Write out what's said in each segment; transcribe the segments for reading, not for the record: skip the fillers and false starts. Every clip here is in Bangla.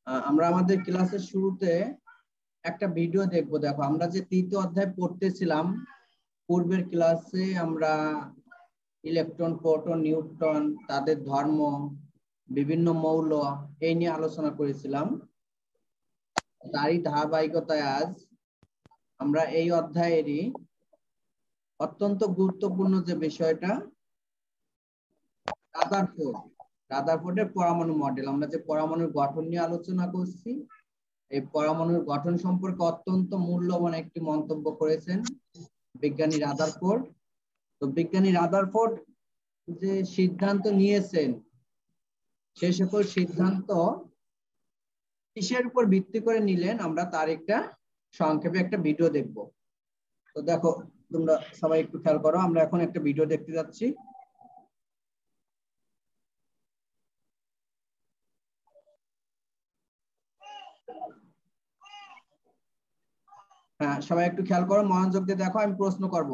আমরা আমাদের ক্লাসের শুরুতে একটা ভিডিও দেখব। দেখো আমরা যে তৃতীয় অধ্যায় পড়তেছিলাম পূর্বের ক্লাসে আমরা ইলেকট্রন, প্রোটন, নিউট্রন, তাদের ধর্ম, বিভিন্ন মৌল এই নিয়ে আলোচনা করেছিলাম। তারই ধারাবাহিকতায় আজ আমরা এই অধ্যায়েরই অত্যন্ত গুরুত্বপূর্ণ যে বিষয়টা রাদারফোর্ডের পরমাণু মডেল, আমরা যে পরমাণুর গঠন নিয়ে আলোচনা করছি, এই পরমাণুর গঠন সম্পর্কে অত্যন্ত মূল্যবান একটি মন্তব্য করেছেন বিজ্ঞানী রাদারফোর্ড। তো বিজ্ঞানী রাদারফোর্ড যে সিদ্ধান্ত নিয়েছেন সে সকল সিদ্ধান্ত কিসের উপর ভিত্তি করে নিলেন আমরা তার একটা সংক্ষেপে একটা ভিডিও দেখব। তো দেখো তোমরা সবাই একটু খেয়াল করো, আমরা এখন একটা ভিডিও দেখতে যাচ্ছি। হ্যাঁ, সবাই একটু খেয়াল করো, মনোযোগ দিয়ে দেখো, আমি প্রশ্ন করব।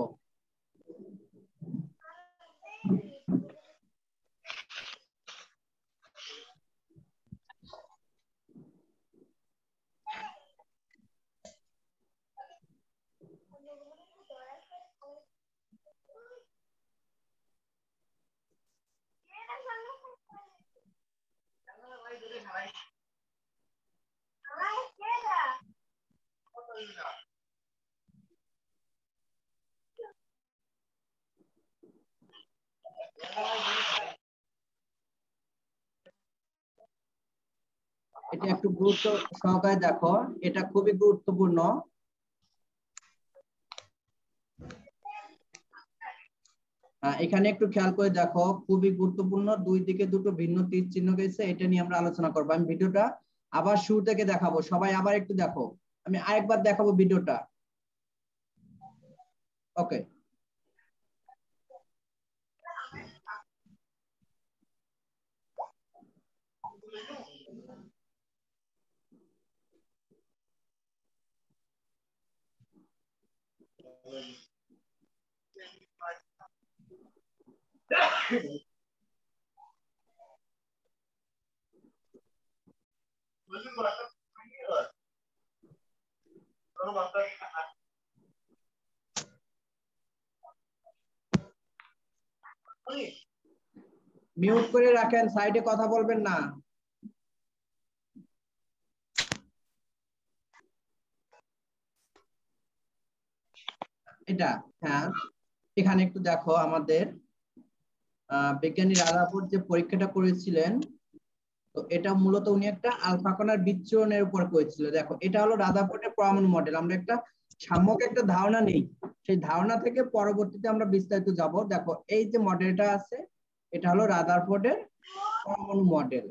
এটা একটু গুরুত্ব সহকারে দেখো, এটা খুবই গুরুত্বপূর্ণ। এখানে একটু খেয়াল করে দেখো, খুবই গুরুত্বপূর্ণ। দুই দিকে দুটো ভিন্ন তীর চিহ্ন গেছে, এটা নিয়ে আমরা আলোচনা করবো। আমি ভিডিওটা আবার শুরু থেকে দেখাবো, সবাই আবার একটু দেখো, আমি আরেকবার দেখাবো ভিডিওটা। ওকে, মিউট করে রাখেন, সাইডে কথা বলবেন না। এটা, হ্যাঁ, এখানে একটু দেখো, আমাদের বিজ্ঞানী রাদারফোর্ড যে পরীক্ষাটা করেছিলেন, তো এটা মূলত উনি একটা আলফা কণার বিচ্ছুরণের উপর করেছিল। দেখো এটা হলো রাদারফোর্ডের পরমাণু মডেল। আমরা একটা সাম্যক একটা ধারণা নেই, সেই ধারণা থেকে পরবর্তীতে আমরা বিস্তারিত যাব। দেখো এই যে মডেলটা আছে এটা হলো রাদারফোর্ডের পরমাণু মডেল।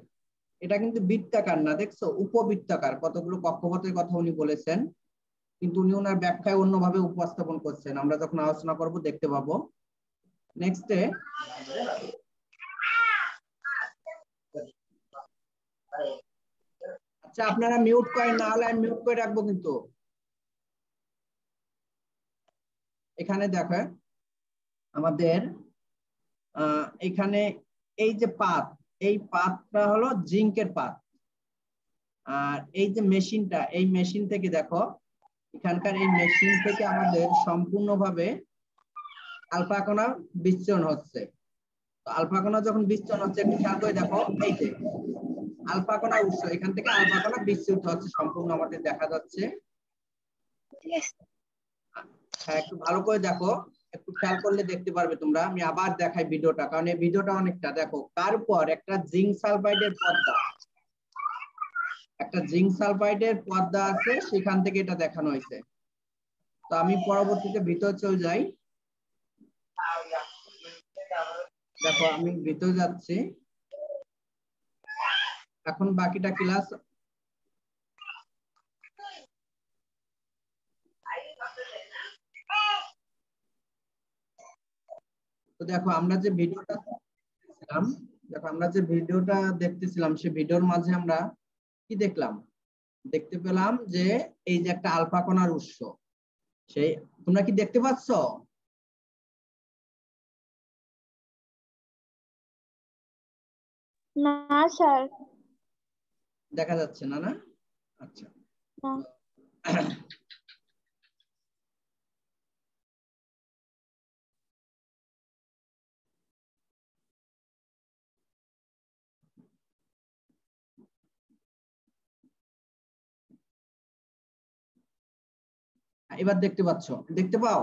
এটা কিন্তু বৃত্তাকার না, দেখছো, উপবৃত্তাকার। কতগুলো কক্ষপথের কথা উনি বলেছেন, কিন্তু উনি ওনার ব্যাখ্যায় অন্যভাবে উপস্থাপন করছেন। আমরা যখন আলোচনা করব দেখতে পাবো। নেক্সটে আচ্ছা, আপনারা মিউট করেন, না হলে আমি মিউট করে রাখবো কিন্তু। এখানে দেখেন আমাদের এখানে এই যে পাত, এই পাতটা হলো জিঙ্কের পাত। আর এই যে মেশিনটা, এই মেশিন থেকে দেখো, এখানকার এই মেশিন থেকে আমাদের সম্পূর্ণভাবে আলফা কণা বিচ্ছুরণ হচ্ছে। তো আলফা কণা যখন বিচ্ছুরণ হচ্ছে, একটু খেয়াল করে দেখো, এই যে আলফা কণার উৎস, এখান থেকে আলফা কণা বিচ্ছুরিত হচ্ছে, সম্পূর্ণ আমাদের দেখা যাচ্ছে। হ্যাঁ, একটু ভালো করে দেখো, একটু খেয়াল করলে দেখতে পারবে তোমরা। আমি আবার দেখাই ভিডিওটা, কারণ এই ভিডিওটা অনেকটা। দেখো তারপর একটা জিঙ্ক সালফাইডের পর্দা, একটা জিঙ্ক সালফাইডের পর্দা আছে, সেখান থেকে এটা দেখানো হয়েছে। তো আমি পরবর্তীতে ভিতরে চলে যাই। দেখো আমি ভিতরে যাচ্ছি, এখন বাকিটা ক্লাস। তো দেখো আমরা যে ভিডিওটা দেখতেছিলাম, দেখো আমরা যে ভিডিওটা দেখতেছিলাম, সেই ভিডিওর মাঝে আমরা কি দেখলাম? দেখতে পেলাম যে এই যে একটা আলফা কণার উৎস, সেই, তোমরা কি দেখতে পাচ্ছ? না স্যার। দেখা যাচ্ছে না, না? আচ্ছা, এবার দেখতে পাচ্ছ? দেখতে পাও?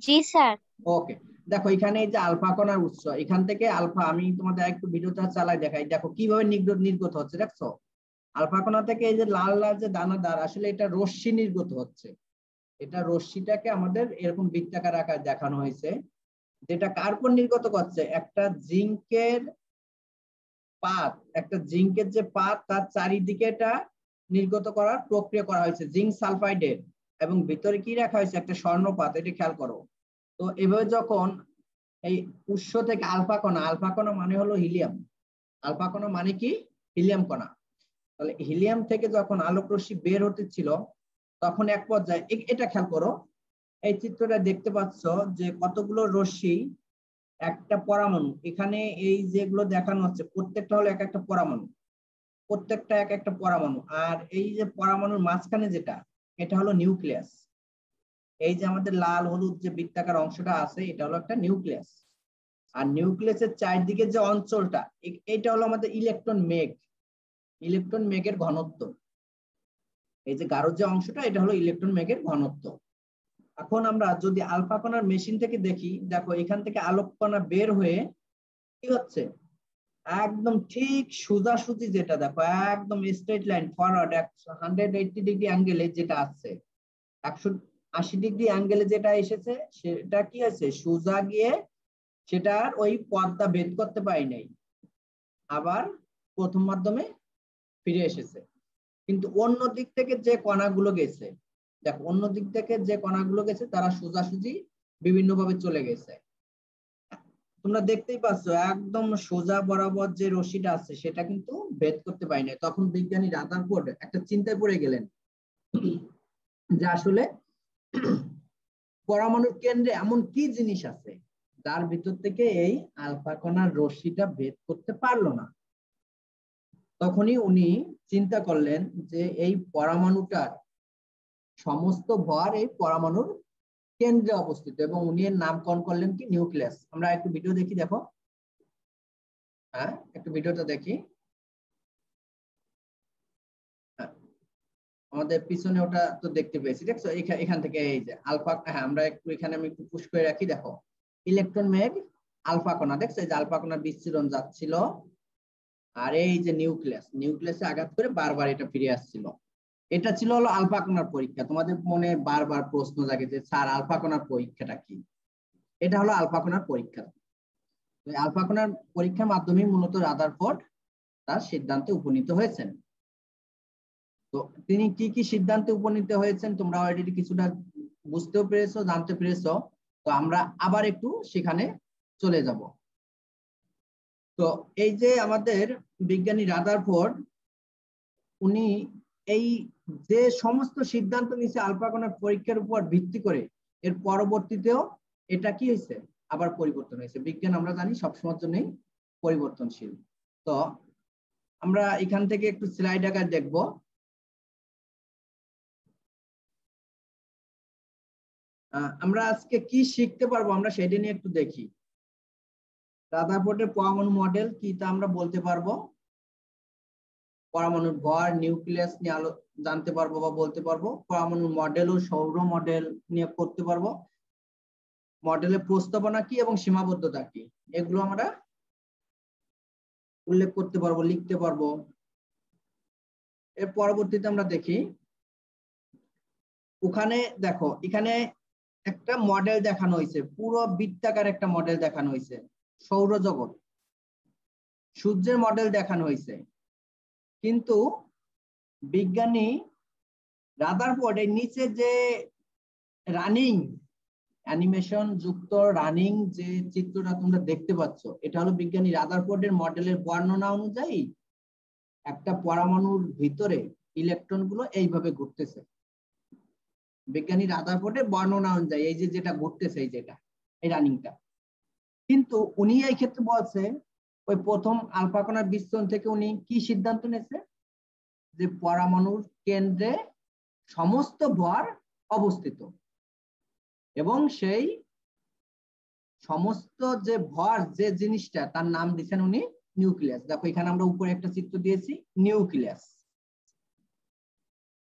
জি স্যার। ওকে, দেখো এখানে এই যে আলফা কণার উৎস, এখান থেকে আলফা, আমি তোমাদের একটু ভিডিওটা চালাই দেখাই, দেখো কিভাবে নির্গত হচ্ছে, দেখছো? আলফা কণা থেকে এই যে লাল লাল যে দানাদার, আসলে এটা রশ্মি নির্গত হচ্ছে। এটা রশ্মিটাকে আমাদের এরকম বৃত্তাকার আকার দেখানো হয়েছে, যেটা কার উপর নির্গত করছে? একটা জিঙ্কের পাত, একটা জিঙ্কের যে পাত, তার চারিদিকে এটা নির্গত করার প্রক্রিয়া করা হয়েছে জিঙ্ক সালফাইডের, এবং ভিতরে কি রাখা হয়েছে? একটা স্বর্ণপাত, এটা খেয়াল করো। তো এভাবে যখন এই উৎস থেকে আলফা কণা, আলফা কণা মানে হলো হিলিয়াম, আলফা কণা মানে কি? হিলিয়াম কণা। তাহলে হিলিয়াম থেকে যখন আলোক রশ্মি বের হতেছিল, তখন এক পর্যায়ে এটা খেয়াল করো, এই চিত্রটা দেখতে পাচ্ছ যে কতগুলো রশ্মি, একটা পরমাণু, এখানে এই যেগুলো দেখানো হচ্ছে প্রত্যেকটা হলো এক একটা পরমাণু, প্রত্যেকটা এক একটা পরমাণু। আর এই যে পরমাণুর মাঝখানে যেটা, এটা হলো নিউক্লিয়াস। এই যে আমাদের লাল হলুদ যে বৃত্তাকার অংশটা আছে, এটা হলো একটা নিউক্লিয়াস। আর নিউক্লিয়াসের চারদিকে যে অঞ্চলটা, এটা হলো আমাদের ইলেকট্রন মেঘ, ইলেকট্রন মেঘের ঘনত্ব। এই যে গাঢ় যে অংশটা, এটা হলো ইলেকট্রন মেঘের ঘনত্ব। এখন আমরা যদি আলফা কণার মেশিন থেকে দেখি, দেখো এখান থেকে আলোক কণা বের হয়ে কি হচ্ছে? একদম ঠিক সোজাসুজি, যেটা দেখো একদম স্ট্রেট লাইন ফরওয়ার্ড 180 ডিগ্রি অ্যাঙ্গেলে যেটা আছে, 180 ডিগ্রি অ্যাঙ্গেলে যেটা এসেছে, সেটা কি আছে? সোজা গিয়ে সেটার ওই পথটা ভেদ করতে পারি নাই, আবার প্রথম মাধ্যমে ফিরে এসেছে। কিন্তু অন্য দিক থেকে যে কণাগুলো গেছে, দেখো অন্য দিক থেকে যে কণাগুলো গেছে, তারা সোজাসুজি বিভিন্নভাবে চলে গেছে। তোমরা দেখতেই পাচ্ছ একদম সোজা বরাবর যে রশ্মিটা আছে, সেটা কিন্তু ভেদ করতে পারি না। তখন বিজ্ঞানী রাদারফোর্ড একটা চিন্তায় পড়ে গেলেন, যে আসলে পরমাণুর কেন্দ্রে এমন কি জিনিস আছে যার ভিতর থেকে এই আলফা কণার রশ্মিটা ভেদ করতে পারলো না। তখনই উনি চিন্তা করলেন যে এই পরমাণুটার সমস্ত ভর এই পরমাণুর কেন্দ্রে অবস্থিত, এবং উনি এর নামকরণ করলেন কি? নিউক্লিয়াস। আমরা একটু ভিডিও দেখি, দেখো, হ্যাঁ একটু ভিডিওটা দেখি। হ্যাঁ, আমাদের পিছনে ওটা তো দেখতে পেয়েছি, দেখছো? এখান থেকে এই যে আলফা, হ্যাঁ আমরা একটু এখানে আমি একটু পুশ করে রাখি, দেখো ইলেকট্রন মেঘ, আলফা কণা, দেখছো এই যে আলফা কণার বিচ্ছুরণ যাচ্ছিল, আর এই যে নিউক্লিয়াস, নিউক্লিয়াসে আঘাত করে বারবার এটা ফিরে আসছিল। এটা ছিল হলো আলফা কণার পরীক্ষা। তোমাদের মনে বারবার প্রশ্ন জাগে যে স্যার আলফা কণার পরীক্ষাটা কি? এটা হলো আলফা কণার পরীক্ষা। আলফা কণার পরীক্ষার মাধ্যমে মূলত রাদারফোর্ড তার সিদ্ধান্তে উপনীত হয়েছেন। তো তিনি কি কি সিদ্ধান্তে উপনীত হয়েছেন তোমরা অলরেডি কিছুটা বুঝতেও পেরেছো, জানতে পেরেছো। তো আমরা আবার একটু সেখানে চলে যাব। তো এই যে আমাদের বিজ্ঞানী রাদারফোর্ড, উনি এই যে সমস্ত সিদ্ধান্ত নিয়েছে আলফা কণার পরীক্ষার উপর ভিত্তি করে, এর পরবর্তীতেও এটা কি হয়েছে? আবার পরিবর্তন হয়েছে। বিজ্ঞান আমরা জানি সবসময়ের জন্যই পরিবর্তনশীল। তো আমরা এখান থেকে একটু স্লাইড আকার দেখবো। আমরা আজকে কি শিখতে পারবো, আমরা সেটা নিয়ে একটু দেখি। রাদারফোর্ডের পরমাণু মডেল কি তা আমরা বলতে পারবো, পরমাণুর ভর, নিউক্লিয়াস নিয়ে জানতে পারবো বা বলতে পারবো, পরমাণুর মডেল ও সৌর মডেল নিয়ে করতে পারবো, মডেলের প্রস্তাবনা কি এবং সীমাবদ্ধতা কি, এগুলো আমরা উল্লেখ করতে পারবো, লিখতে পারবো। এর পরবর্তীতে আমরা দেখি, ওখানে দেখো এখানে একটা মডেল দেখানো হয়েছে, পুরো বৃত্তাকার একটা মডেল দেখানো হয়েছে, সৌরজগৎ, সূর্যের মডেল দেখানো হয়েছে। কিন্তু বিজ্ঞানী রাদারফোর্ড এর নিচে যে রানিং অ্যানিমেশন যুক্ত রানিং যে চিত্রটা তোমরা দেখতে পাচ্ছ, এটা হলো বিজ্ঞানী রাদারফোর্ডের মডেলের বর্ণনা অনুযায়ী একটা পরমাণুর ভিতরে ইলেকট্রন গুলো এইভাবে ঘুরতেছে। বিজ্ঞানী রাদারফোর্ডের বর্ণনা অনুযায়ী এই যে যেটা ঘুরতেছে, এই যেটা এই রানিংটা। কিন্তু উনি এই ক্ষেত্রে বলছে ওই প্রথম আলফা কণার বিস্তরণ থেকে উনি কি সিদ্ধান্ত নিয়েছে, যে পরমাণুর কেন্দ্রে সমস্ত ভর অবস্থিত, এবং সেই সমস্ত যে ভর যে জিনিসটা তার নাম দিয়েছেন উনি নিউক্লিয়াস। দেখো এখানে আমরা উপরে একটা চিত্র দিয়েছি, নিউক্লিয়াস।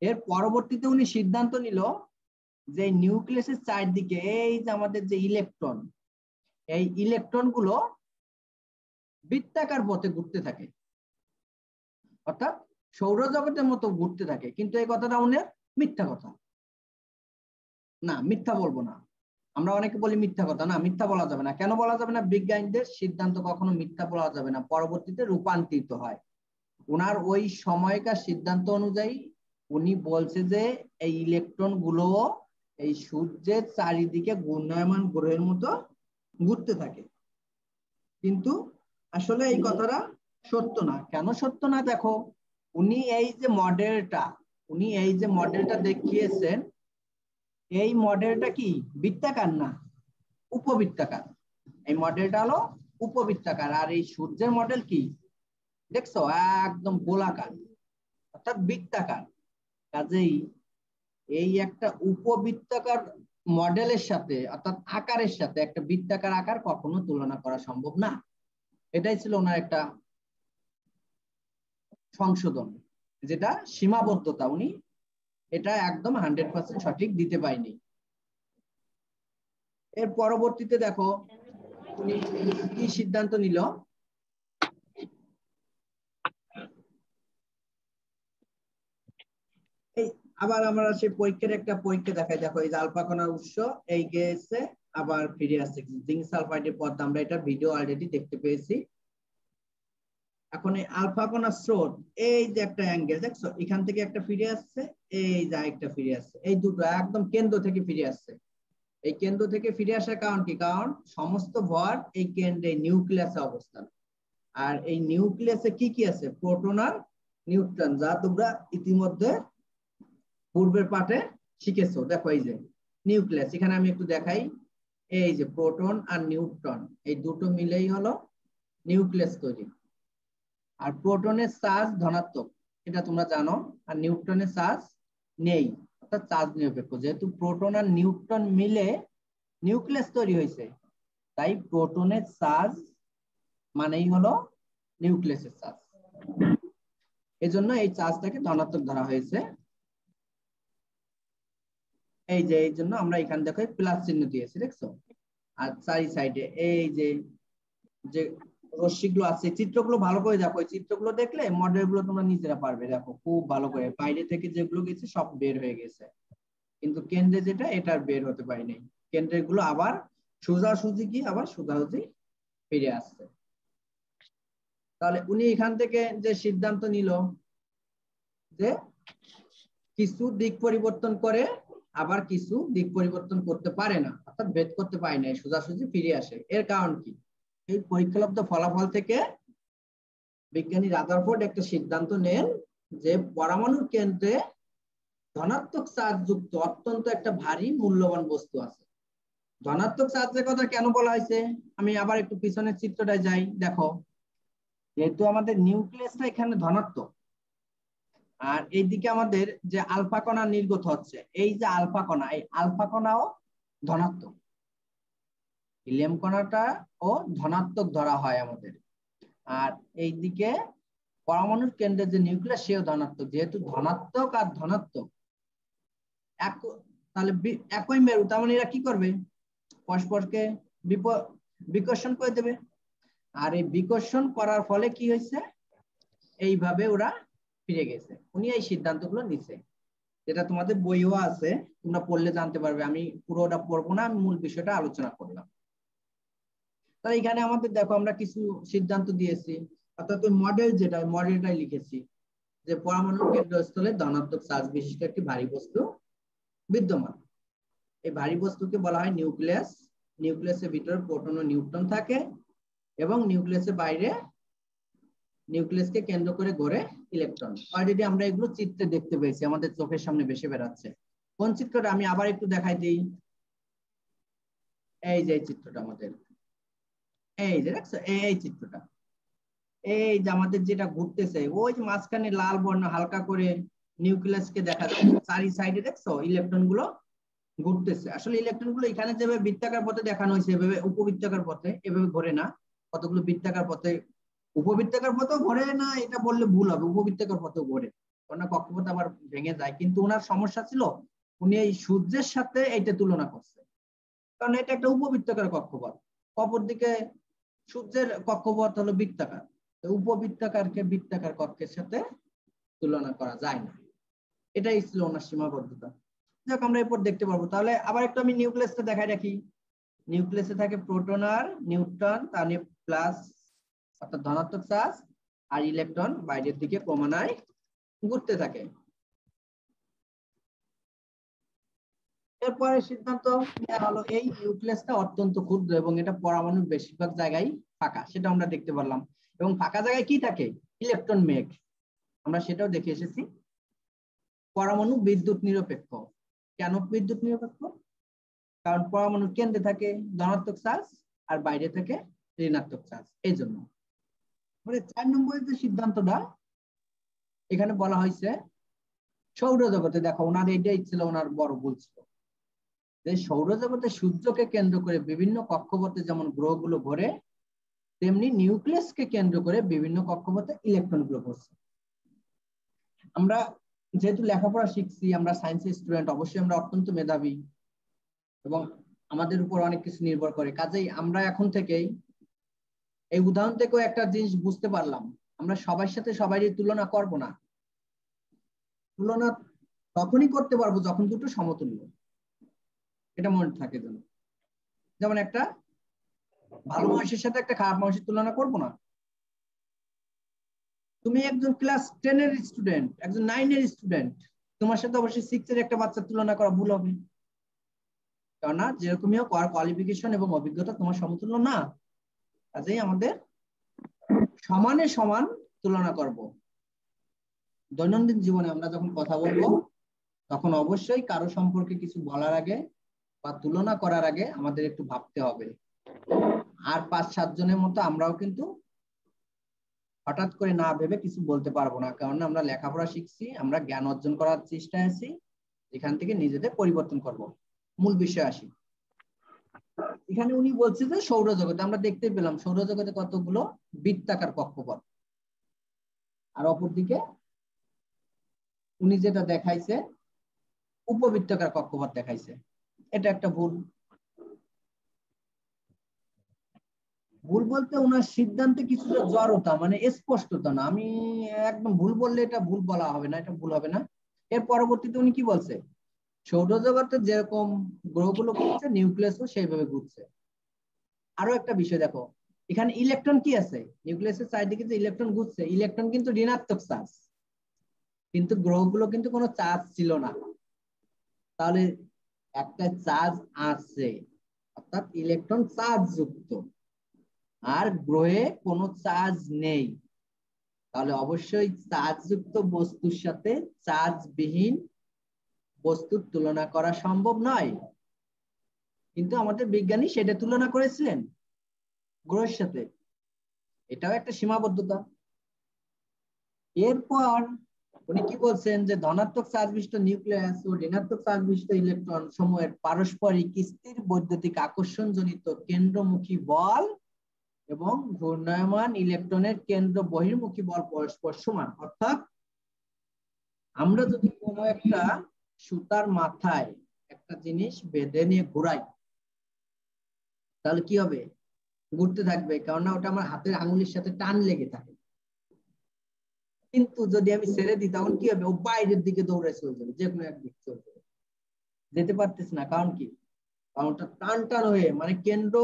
এর পরবর্তীতে উনি সিদ্ধান্ত নিল যে নিউক্লিয়াসের চারদিকে এই যে আমাদের যে ইলেকট্রন, এই ইলেকট্রন গুলো বৃত্তাকার পথে ঘুরতে থাকে, অর্থাৎ সৌরজগতের মতো ঘুরতে থাকে। কিন্তু এই কথাটা উনার মিথ্যা কথা না, মিথ্যা বলবো না। আমরা অনেকে বলি মিথ্যা কথা, না মিথ্যা বলা যাবে না। কেন বলা যাবে না? বিজ্ঞানীদের সিদ্ধান্ত কখনো মিথ্যা বলা যাবে না, পরবর্তীতে রূপান্তরিত হয়। ওনার ওই সময়কার সিদ্ধান্ত অনুযায়ী উনি বলছে যে এই ইলেকট্রন গুলো এই সূর্যের চারিদিকে ঘূর্ণায়মান গ্রহের মতো ঘুরতে থাকে। কিন্তু আসলে এই কথাটা সত্য না। কেন সত্য না? দেখো উনি এই যে মডেলটা দেখিয়েছেন, এই মডেলটা কি বৃত্তাকার না, উপবৃত্তাকার। এই মডেলটা হলো উপবৃত্তাকার। আর এই সূর্যের মডেল কি দেখছো, একদম গোলাকার, অর্থাৎ বৃত্তাকার। কাজেই এই একটা উপবৃত্তাকার মডেলের সাথে, অর্থাৎ আকারের সাথে একটা বৃত্তাকার আকার কখনো তুলনা করা সম্ভব না। এটাই ছিল ওনার একটা সংশোধন, যেটা সীমাবদ্ধতা। উনি এটা একদম 100% সঠিক দিতে পারেনি। এর পরবর্তীতে দেখো উনি কি সিদ্ধান্ত নিল, এই আবার আমরা সেই পরীক্ষার একটা পরীক্ষা দেখাই। দেখো এই যে আলফা কণার উৎস এই গেছে, আবার ফিরে আসছে জিঙ্ক সালফাইডের পদ্মা। আমরা এটা ভিডিও অলরেডি দেখতে পেয়েছি। এখন এই আলফা কণার স্রোত, এই যে একটা অ্যাঙ্গেল দেখছো, এখান থেকে একটা ফিরে আসছে, এই যে একটা ফিরে আসছে, এই দুটো একদম কেন্দ্র থেকে ফিরে আসছে। এই কেন্দ্র থেকে ফিরে আসার কারণ কি? কারণ সমস্ত ভর এই কেন্দ্রে নিউক্লিয়াসে অবস্থান। আর এই নিউক্লিয়াসে কি কি আছে? প্রোটন আর নিউট্রন, যা তোমরা ইতিমধ্যে পূর্বের পাঠে শিখেছো। দেখো এই যে নিউক্লিয়াস, এখানে আমি একটু দেখাই। এই যে প্রোটন আর নিউট্রন, এই দুটো মিলেই হলো নিউক্লিয়াস তৈরি। আর প্রোটনের চার্জ ধনাত্মক, এটা তোমরা জানো, আর নিউট্রনের চার্জ নেই, অর্থাৎ চার্জ নিরপেক্ষ। যেহেতু প্রোটন আর নিউট্রন মিলে নিউক্লিয়াস তৈরি হয়েছে, তাই প্রোটনের চার্জ মানেই হলো নিউক্লিয়াসের চার্জ। এজন্য এই চার্জটাকে ধনাত্মক ধরা হয়েছে। এই যে এই জন্য আমরা এখানে দেখো প্লাস চিহ্ন দিয়েছি, দেখছো। আর চারি সাইডে এই যে যে রশ্মিগুলো আছে, চিত্রগুলো ভালো করে দেখো। এই চিত্রগুলো দেখলে মডেল গুলো তোমরা নিজেরা পারবে। দেখো খুব ভালো করে, বাইরে থেকে যেগুলো গেছে সব বের হয়ে গেছে, কিন্তু কেন্দ্রে যেটা, এটা বের হতে পারিনি। কেন্দ্রের গুলো আবার সোজাসুজি গিয়ে আবার সোজাসুজি ফিরে আসছে। তাহলে উনি এখান থেকে যে সিদ্ধান্ত নিল যে কিছু দিক পরিবর্তন করে, আবার কিছু দিক পরিবর্তন করতে পারে না, অর্থাৎ ভেদ করতে পারে না, সোজাসুজি ফিরে আসে। এর কারণ কি? এই পরীক্ষালব্ধ ফলাফল থেকে বিজ্ঞানী রাদারফোর্ড একটা সিদ্ধান্ত নেন যে পরমাণুর কেন্দ্রে ধনাত্মক চার্জ যুক্ত অত্যন্ত একটা ভারী মূল্যবান বস্তু আছে। ধনাত্মক চার্জের কথা কেন বলা হয়েছে? আমি আবার একটু পিছনের চিত্রটায় যাই। দেখো যেহেতু আমাদের নিউক্লিয়াসটা এখানে ধনাত্মক, আর এইদিকে আমাদের যে আলফা কণা নির্গত হচ্ছে, এই যে আলফা কণা, এই আলফা কণাও ধনাত্মক, হিলিয়াম কণাটা ও ধনাত্মক ধরা হয় আমাদের। আর এইদিকে পরমাণুর কেন্দ্রে যে নিউক্লিয়াস, সেও ধনাত্মক। যেহেতু ধনাত্মক আর ধনাত্মক এক, তাহলে একই মেরু, তার মানে এরা কি করবে? পরস্পরকে বিকর্ষণ করে দেবে। আর এই বিকর্ষণ করার ফলে কি হয়েছে? এইভাবে ওরা ফিরে গেছে। উনি এই সিদ্ধান্তগুলো নিছে, যেটা তোমাদের বইও আছে, তোমরা পড়লে জানতে পারবে। আমি পুরোটা পড়বো না, আমি মূল বিষয়টা আলোচনা করলাম। তাহলে এখানে আমাদের দেখো আমরা কিছু সিদ্ধান্ত দিয়েছি, অর্থাৎ ওই মডেল যেটা, মডেলটাই লিখেছি যে পরমাণুর কেন্দ্রস্থলে ধনাত্মক চার্জ বিশিষ্ট একটি ভারী বস্তু বিদ্যমান। এই ভারী বস্তুকে বলা হয় নিউক্লিয়াস। নিউক্লিয়াসের ভিতরে প্রোটন ও নিউট্রন থাকে, এবং নিউক্লিয়াসের বাইরে নিউক্লিয়াসকে কেন্দ্র করে ঘোরে ইলেকট্রন। অলরেডি আমরা এগুলো চিত্রে দেখতে পেয়েছি, আমাদের চোখের সামনে ভেসে বেড়াচ্ছে। কোন চিত্রটা? আমি আবার একটু দেখাই দিই। এই যে চিত্রটা আমাদের, এই যে দেখছো, এই চিত্রটা। এই যে আমাদের যেটা ঘুরতেছে ওই যে মাঝখানে লাল বর্ণ হালকা করে নিউক্লিয়াসকে দেখা যাচ্ছে, চারি সাইডে দেখছো ইলেকট্রন গুলো ঘুরতেছে। আসলে ইলেকট্রন গুলো এখানে যেভাবে বৃত্তাকার পথে দেখানো হয়েছে এভাবে উপবৃত্তাকার পথে এভাবে ঘোরে না, কতগুলো বৃত্তাকার পথে, উপবৃত্তাকার পথেও ঘোরে না এটা বললে ভুল হবে, উপবৃত্তাকার পথেও ঘোরে, কারণ কক্ষপথ আবার ভেঙে যায়। কিন্তু ওনার সমস্যা ছিল উনি এই সূর্যের সাথে এইটা তুলনা করছে, কারণ এটা একটা উপবৃত্তাকার কক্ষপথ, অপরদিকে সূর্যের কক্ষপথ হলো বৃত্তাকার, উপবৃত্তাকারকে বৃত্তাকার কক্ষের সাথে তুলনা করা যায় না, এটাই ছিল ওনার সীমাবদ্ধতা। যাক আমরা এরপর দেখতে পারবো। তাহলে আবার একটু আমি নিউক্লিয়াসটা দেখাই রাখি। নিউক্লিয়াসে থাকে প্রোটন আর নিউট্রন, তার প্লাস অর্থাৎ ধনাত্মক চার্জ, আর ইলেকট্রন বাইরের দিকে ক্রমান্বয়ে ঘুরতে থাকে। এরপরে সিদ্ধান্ত নেওয়া হলো এই নিউক্লিয়াসটা অত্যন্ত ক্ষুদ্র এবং এটা পরমাণুর বেশিরভাগ জায়গায় ফাঁকা, সেটা আমরা দেখতে পারলাম। এবং ফাঁকা জায়গায় কি থাকে? ইলেকট্রন মেঘ, আমরা সেটাও দেখে এসেছি। পরমাণু বিদ্যুৎ নিরপেক্ষ। কেন বিদ্যুৎ নিরপেক্ষ? কারণ পরমাণুর কেন্দ্রে থাকে ধনাত্মক চার্জ আর বাইরে থাকে ঋণাত্মক চার্জ, এই জন্য। 4 নম্বরের যে সিদ্ধান্তটা এখানে বলা হয়েছে সৌরজগতে, দেখো ওনার এইটাই ছিল ওনার বড় ভুল ছিল, যে সৌরজগতে সূর্যকে কেন্দ্র করে বিভিন্ন কক্ষপথে যেমন গ্রহগুলো ঘোরে, তেমনি নিউক্লিয়াসকে কেন্দ্র করে বিভিন্ন কক্ষপথে ইলেকট্রন গুলো ঘুরছে। আমরা যেহেতু লেখাপড়া শিখছি, আমরা সায়েন্সের স্টুডেন্ট, অবশ্যই আমরা অত্যন্ত মেধাবী এবং আমাদের উপর অনেক কিছু নির্ভর করে। কাজেই আমরা এখন থেকেই এই উদাহরণ থেকেও একটা জিনিস বুঝতে পারলাম, আমরা সবার সাথে সবারই তুলনা করব না। তুলনা তখনই করতে পারবো যখন দুটো সমতুল্য, এটা মনে থাকে যেন। যেমন একটা ভালো মানুষের সাথে একটা খারাপ মানুষের তুলনা করব না। তুমি একজন ক্লাস 10 এর স্টুডেন্ট, একজন 9 এর স্টুডেন্ট, তোমার সাথে অবশ্যই 6 এর একটা বাচ্চার তুলনা করা ভুল হবে, কেননা যেরকমই হোক কোয়ালিফিকেশন এবং অভিজ্ঞতা তোমার সমতুল্য না। কাজেই আমাদের সমানে সমান তুলনা করব। দৈনন্দিন জীবনে আমরা যখন কথা বলবো তখন অবশ্যই কারো সম্পর্কে কিছু বলার আগে বা তুলনা করার আগে আমাদের একটু ভাবতে হবে। আর 5-7 জনের মতো আমরাও কিন্তু হঠাৎ করে না ভেবে কিছু বলতে পারবো না, কারণ আমরা লেখাপড়া শিখছি, আমরা জ্ঞান অর্জন করার চেষ্টায় আছি, এখান থেকে নিজেদের পরিবর্তন করব। মূল বিষয় আসি। এখানে উনি বলছে যে সৌরজগতে আমরা দেখতে পেলাম সৌরজগতে কতগুলো বৃত্তাকার কক্ষপথ, আর অপরদিকে উনি যেটা দেখাইছে উপবৃত্তাকার কক্ষপথ দেখাইছে। এটা একটা ভুল। ভুল বলতে ওনার সিদ্ধান্তে কিছুটা জড়তা, মানে স্পষ্টতা না। আমি একদম ভুল বললে এটা ভুল বলা হবে না, এটা ভুল হবে না। এর পরবর্তীতে উনি কি বলছে? সৌরজগতে যেরকম গ্রহগুলো ঘুরছে নিউক্লিয়াসও সেইভাবে ঘুরছে। আরো একটা বিষয় দেখো, এখানে ইলেকট্রন কি আছে? নিউক্লিয়াসের চারিদিকে যে ইলেকট্রন ঘুরছে, ইলেকট্রন কিন্তু ঋণাত্মক চার্জ, কিন্তু গ্রহগুলো কিন্তু কোনো চার্জ ছিল না। তাহলে একটা চার্জ আছে, অর্থাৎ ইলেকট্রন চার্জ যুক্ত, আর গ্রহে কোনো চার্জ নেই। তাহলে অবশ্যই চার্জযুক্ত বস্তুর সাথে চার্জবিহীন বস্তুর তুলনা করা সম্ভব নয়। কিন্তু আমাদের বিজ্ঞানী সেটা তুলনা করেছিলেন গ্রহের সাথে, এটাও একটা সীমাবদ্ধতা। এরপর উনি কি বলছেন যে ধনাত্মক চার্জ বিশিষ্ট নিউক্লিয়াস ও ঋণাত্মক চার্জ বিশিষ্ট ইলেকট্রন সমূহের পারস্পরিক স্থির বৈদ্যুতিক আকর্ষণজনিত কেন্দ্রমুখী বল এবং ঘূর্ণায়মান ইলেকট্রনের কেন্দ্র বহির্মুখী বল পরস্পর সমান। অর্থাৎ আমরা যদি কোনো একটা সুতার মাথায় একটা জিনিস বেঁধে নিয়ে ঘোরাই, তাহলে কি হবে? ঘুরতে থাকবে, কারণ ওটা আমার হাতের আঙুলের সাথে টান লেগে থাকে। কিন্তু যদি আমি ছেড়ে দিই তখন কি হবে? ও বাইরের দিকে দৌড়ে চলে যাবে, যে কোনো একদিকে চলে যাবে, যেতে পারতেছে না। কারণ কি? কারণ ওটা টান টান হয়ে মানে কেন্দ্র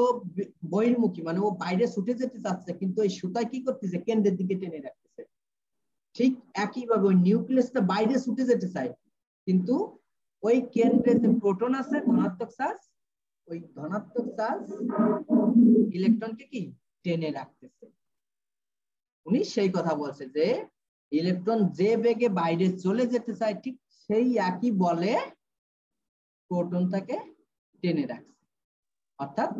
বহির্মুখী, মানে ও বাইরে ছুটে যেতে চাচ্ছে কিন্তু এই সুতায় কি করতেছে? কেন্দ্রের দিকে টেনে রাখতেছে। ঠিক একইভাবে ওই নিউক্লিয়াসটা বাইরে ছুটে যেতে চায়, কিন্তু ওই কেন্দ্রে যে প্রোটন আছে ধনাত্মক চার্জ, ওই ধনাত্মক চার্জ ইলেকট্রনকে কি টেনে রাখতেছে। উনি সেই কথা বলছে যে ইলেকট্রন যে বেগে বাইরে চলে যেতে চায়, ঠিক সেই একই বলে প্রোটন তাকে টেনে রাখছে। অর্থাৎ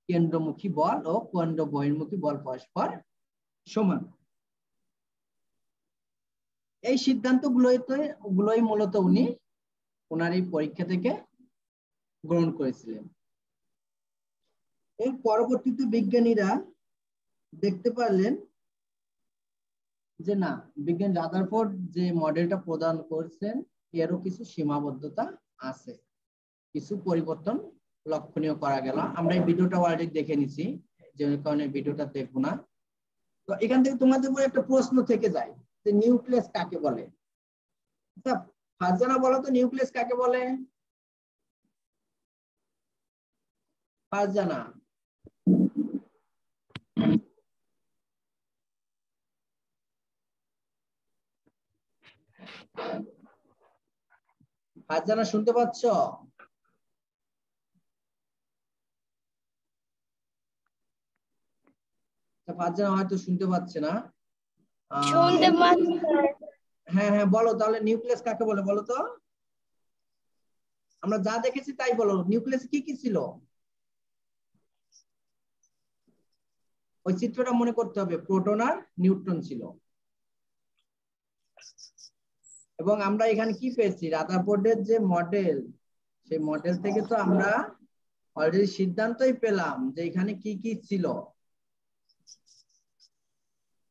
কেন্দ্রমুখী বল ও কেন্দ্র বহির্মুখী বল পরস্পর সমান। এই সিদ্ধান্তগুলোই মূলত উনি ওনার এই পরীক্ষা থেকে গ্রহণ করেছিলেন। এর পরবর্তীতে বিজ্ঞানীরা দেখতে পারলেন যে না, বিজ্ঞানী রাদারফোর্ড যে মডেলটা প্রদান করছেন এরও কিছু সীমাবদ্ধতা আছে, কিছু পরিবর্তন লক্ষণীয় করা গেল। আমরা এই ভিডিওটা অলরেডি দেখে নিছি, যে কারণে ভিডিওটা দেখবো না। তো এখান থেকে তোমাদের উপর একটা প্রশ্ন থেকে যায় যে নিউক্লিয়াস কাকে বলে। আচ্ছা ফারজানা বলো তো, নিউক্লিয়াস কাকে বলে? ফারজানা। ফারজানা শুনতে পাচ্ছ? ফারজানা হয়তো শুনতে পাচ্ছে না। শুনতে পাচ্ছি। হ্যাঁ হ্যাঁ বলো তাহলে, নিউক্লিয়াস কাকে বলে বলো তো? আমরা যা দেখেছি তাই বলো, নিউক্লিয়াস কি কি ছিল? ওই চিত্রটা মনে করতে হবে, প্রোটন আর নিউট্রন ছিল। এবং আমরা এখানে কি পেয়েছি, রাদারফোর্ডের যে মডেল, সেই মডেল থেকে তো আমরা অলরেডি সিদ্ধান্তই পেলাম যে এখানে কি কি ছিল।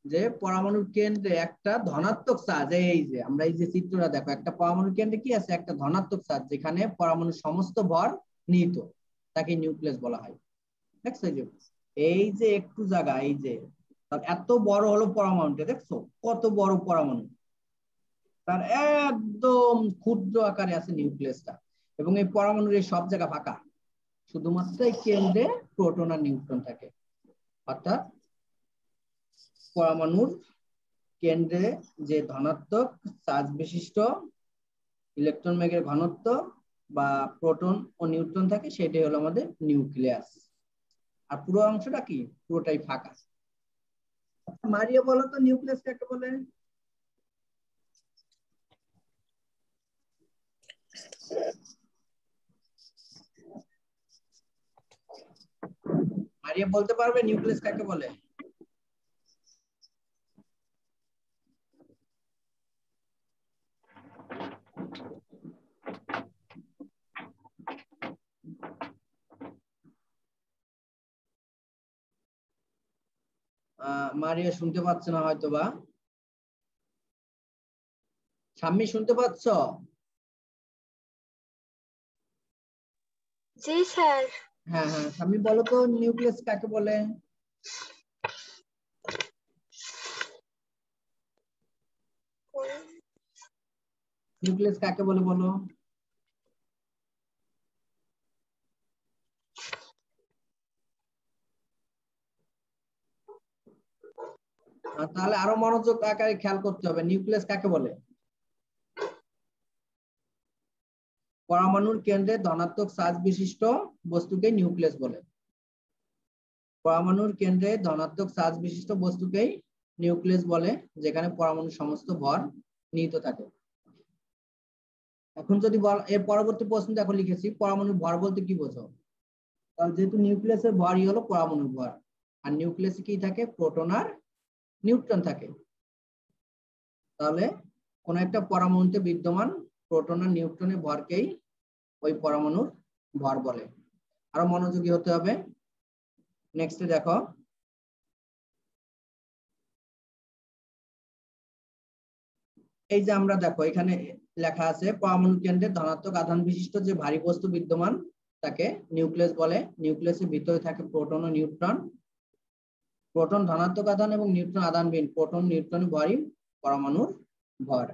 যে পরমাণুর কেন্দ্রে একটা ধনাত্মক চার্জ, এই যে আমরা এই যে চিত্রটা দেখো, একটা পরমাণুর কেন্দ্রে কি আছে, একটা ধনাত্মক চার্জ, যেখানে পরমাণুর সমস্ত ভর নিহিত, তাকে নিউক্লিয়াস বলা হয়। দেখছো এই যে একটু জায়গা, এই যে এত বড় হলো পরমাণুটা, দেখছো কত বড় পরমাণু, তার একদম ক্ষুদ্র আকারে আছে নিউক্লিয়াসটা। এবং এই পরমাণুর এই সব জায়গা ফাঁকা, শুধুমাত্র এই কেন্দ্রে প্রোটন আর নিউট্রন থাকে। অর্থাৎ পরমাণুর কেন্দ্রে যে ধনাত্মক চার্জ বিশিষ্ট ইলেকট্রন বেগের ঘনত্ব বা প্রোটন ও নিউট্রন থাকে, সেটাই হলো আমাদের নিউক্লিয়াস। আর পুরো অংশটা কি, পুরোটাই ফাঁকা। মারিয়া বলো তো, নিউক্লিয়াস কাকে বলে? মারিয়া বলতে পারবে নিউক্লিয়াস কাকে বলে? মারিয়া শুনতে পাচ্ছে না হয়তো বা। শাম্মী শুনতে পাচ্ছ? জি স্যার। হ্যাঁ হ্যাঁ শাম্মী বলো তো, নিউক্লিয়াস কাকে বলে? নিউক্লিয়াস কাকে বলে বলো? তাহলে আরো মনোযোগ আকারে খেয়াল করতে হবে, নিউক্লিয়াস কাকে বলে? পরমাণুর কেন্দ্রে ধনাত্মক চার্জ বিশিষ্ট বস্তুকে নিউক্লিয়াস বলে। পরমাণুর কেন্দ্রে ধনাত্মক চার্জ বিশিষ্ট বস্তুকেই নিউক্লিয়াস বলে, যেখানে পরমাণুর সমস্ত ভর নিহিত থাকে। এখন যদি এর পরবর্তী প্রশ্ন দেখো লিখেছি, পরমাণুর ভর বলতে কি বোঝো? কারণ যেহেতু নিউক্লিয়াসের ভরই হলো পরমাণুর ভর, আর নিউক্লিয়াসে কি থাকে, প্রোটন আর নিউট্রন থাকে। তাহলে কোন একটা পরমাণুতে বিদ্যমান প্রোটন আর নিউট্রনের ভরকেই ওই পরমাণুর ভর বলে। আরো মনোযোগী হতে হবে। নেক্সটে দেখো, এই যে আমরা দেখো এখানে লেখা আছে, পরমাণু কেন্দ্রে ধনাত্মক আধান বিশিষ্ট যে ভারী বস্তু বিদ্যমান তাকে নিউক্লিয়াস বলে। নিউক্লিয়াসের ভিতরে থাকে প্রোটন ও নিউট্রন। প্রোটন ধনাত্মক আধান এবং নিউট্রন আধানবিহীন। প্রোটন নিউট্রন ভরই পরমাণুর ভর।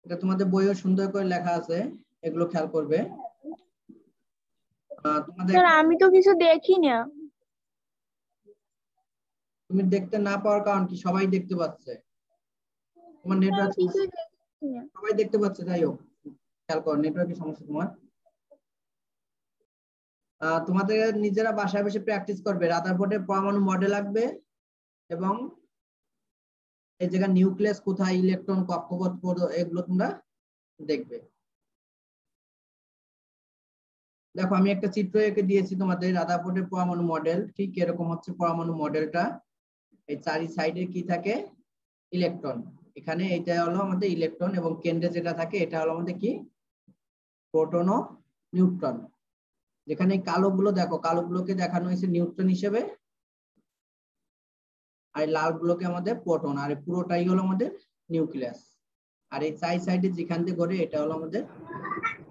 এটা তোমাদের বইও সুন্দর করে লেখা আছে, এগুলো খেয়াল করবে। তোমাদের স্যার আমি তো কিছু দেখি না। তুমি দেখতে না পাওয়ার কারণ কি, সবাই দেখতে পাচ্ছে, তোমার নেটওয়ার্ক কিছু সমস্যা। দেখি না। সবাই দেখতে পাচ্ছে, যাই হোক খেয়াল করো, নেটওয়ার্কের সমস্যা তোমার। তোমাদের নিজেরা বাসায় বসে প্র্যাকটিস করবে, রাদারফোর্ডের পরমাণু মডেল আঁকবে এবং এই জায়গায় নিউক্লিয়াস কোথায়, ইলেকট্রন কক্ষপথ এগুলো তোমরা দেখবে। দেখো আমি একটা চিত্র এঁকে দিয়েছি তোমাদের রাদারফোর্ডের পরমাণু মডেল, ঠিক এরকম হচ্ছে পরমাণু মডেলটা। এই চারি সাইডে কি থাকে, ইলেকট্রন। এখানে এটা হলো আমাদের ইলেকট্রন এবং কেন্দ্রে যেটা থাকে এটা হলো আমাদের কি, প্রোটন ও নিউট্রন। যেখানে কালো গুলো দেখো, কালো গুলোকে দেখানো হয়েছে নিউট্রন হিসেবে, আর লাল গুলোকে আমাদের প্রোটন, আর পুরোটাই হলো আমাদের নিউক্লিয়াস। আর এই চাই সাইডে যেখান থেকে ঘটে এটা হলো আমাদের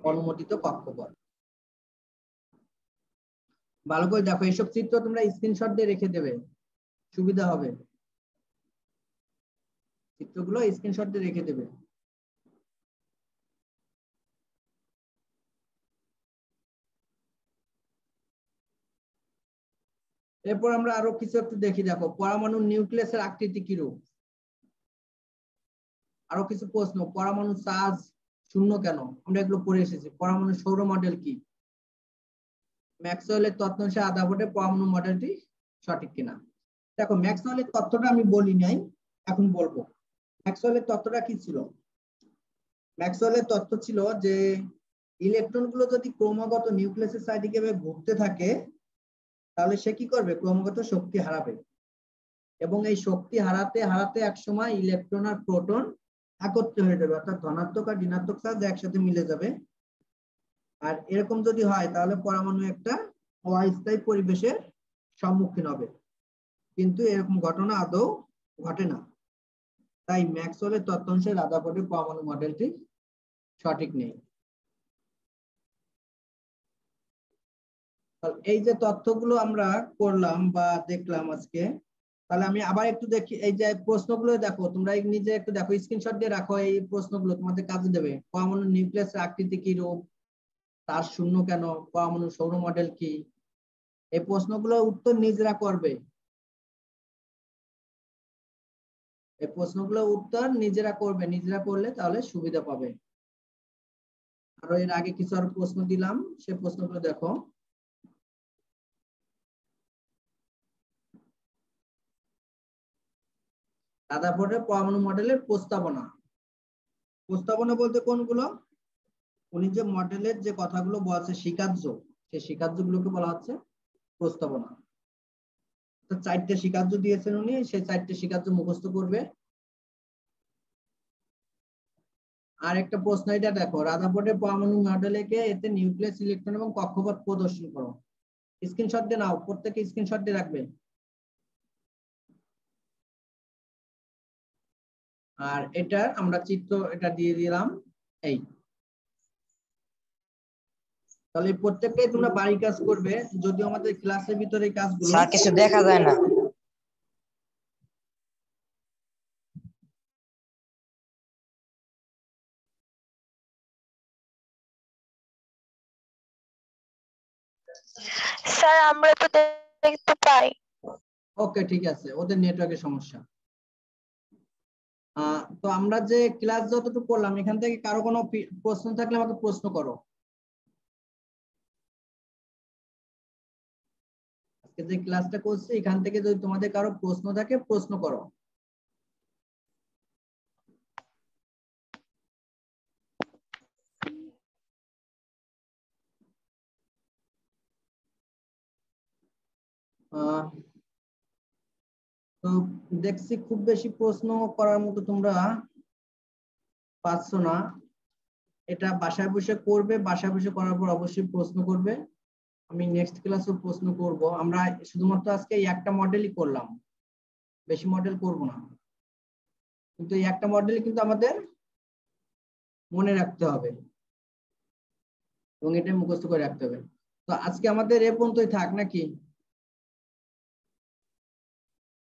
অনুমোদিত কক্ষপথ। ভালো করে দেখো, এইসব চিত্র তোমরা স্ক্রিনশট দিয়ে রেখে দেবে, সুবিধা হবে। চিত্রগুলো স্ক্রিনশট দিয়ে রেখে দেবে। এরপর আমরা আরো কিছু একটু দেখি। দেখো পরমাণু নিউক্লিয়াসের আকৃতি কিরূপ। আরো কিছু প্রশ্ন, পরমাণু চার্জ শূন্য কেন, আমরা এগুলো পড়ে এসেছি। পরমাণু সৌর মডেল কি, ম্যাক্সওয়েলের তত্ত্ব অনুসারে রাদারফোর্ডের পরমাণু মডেলটি সঠিক কিনা। দেখো ম্যাক্সওয়েলের তত্ত্বটা আমি বলি নাই, এখন বলবো। ম্যাক্সওয়েলের তত্ত্বটা কি ছিল। ম্যাক্সওয়েলের তত্ত্ব ছিল যে ইলেকট্রন গুলো যদি ক্রমাগত নিউক্লিয়াসের চারিদিকে ঘুরতে থাকে, তাহলে সে কি করবে, ক্রমাগত শক্তি হারাবে, এবং এই শক্তি হারাতে হারাতে একসময় ইলেকট্রন আর প্রোটন একত্রে হয়ে যাবে, অর্থাৎ ধনাত্মক আর ঋণাত্মক চার্জ একসাথে মিলে যাবে। আর এরকম যদি হয় তাহলে পরমাণু একটা অস্থায়ী পরিবেশের সম্মুখীন হবে, কিন্তু এরকম ঘটনা আদৌ ঘটে না। তাই ম্যাক্সওয়েলের তত্ত্ব অনুসারে রাদারফোর্ডের পরমাণু মডেলটি সঠিক নেই। এই যে তথ্যগুলো আমরা করলাম বা দেখলাম আজকে, তাহলে আমি আবার একটু দেখি। এই যে প্রশ্নগুলো দেখো, তোমরা নিজে একটু দেখো, স্ক্রিনশট দিয়ে রাখো। এই প্রশ্নগুলো তোমাদের কাজে দেবে। পরমাণু নিউক্লিয়াসের আকৃতি কি রূপ, তার শূন্য কেন, পরমাণু সৌর মডেল কি, এই প্রশ্নগুলোর উত্তর নিজেরা করবে। এই প্রশ্নগুলোর উত্তর নিজেরা করবে, নিজেরা করলে তাহলে সুবিধা পাবে। আরো এর আগে কিছু আরো প্রশ্ন দিলাম, সে প্রশ্নগুলো দেখো। রাদারফোর্ডের পরমাণু মডেলের প্রস্তাবনা। প্রস্তাবনা বলতে কোনগুলো, উনি যে মডেলের যে কথাগুলো বলছে স্বীকার্য, সেই স্বীকার্যগুলোকে বলা হচ্ছে প্রস্তাবনা। তো 4টে স্বীকার্য দিয়েছেন উনি, সেই 4টে স্বীকার্য মুখস্থ করবে। আর একটা প্রশ্ন এটা দেখো, রাদারফোর্ডের পরমাণু মডেলকে এতে নিউক্লিয়াস, ইলেকট্রন এবং কক্ষপথ প্রদর্শন করো। স্ক্রিনশট দিয়ে নাও, প্রত্যেকে স্ক্রিনশট দিয়ে রাখবে। আর এটা আমরা চিত্র এটা দিয়ে দিলাম। এই তাহলে প্রত্যেকটাই তোমরা বাড়ি কাজ করবে, যদিও আমাদের ক্লাসের ভিতরে এই কাজগুলো স্যার কিছু দেখা যায় না। স্যার আমরা তো দেখতে পাই। ওকে ঠিক আছে, ওদের নেটওয়ার্কের সমস্যা। তো আমরা যে ক্লাস যতটুকু করলাম, এখান থেকে কারো কোনো প্রশ্ন থাকলে আমাকে প্রশ্ন করো। আজকে যে ক্লাসটা করছি এখান থেকে যদি তোমাদের কারো প্রশ্ন থাকে প্রশ্ন করো। তো দেখছি খুব বেশি প্রশ্ন করার মতো তোমরা পাচ্ছ না। এটা বাসায় বসে করবে, বাসায় বসে করার পর অবশ্যই প্রশ্ন করবে। আমি নেক্সট ক্লাসেও প্রশ্ন করব। আমরা শুধুমাত্র আজকে এই একটা মডেলই করলাম, বেশি মডেল করব না, কিন্তু এই একটা মডেল কিন্তু আমাদের মনে রাখতে হবে এবং এটা মুখস্থ করে রাখতে হবে। তো আজকে আমাদের এ পর্যন্তই থাক নাকি,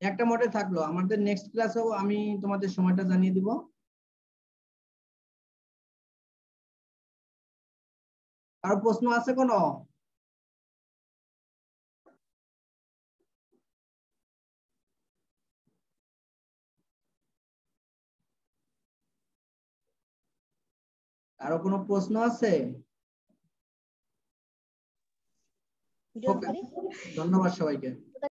একটা মডেল থাকলো। আমাদের নেক্সট ক্লাসেও আমি তোমাদের সময়টা জানিয়ে দিব। আর প্রশ্ন আছে কোনো? কারো কোনো প্রশ্ন আছে? ওকে, ধন্যবাদ সবাইকে।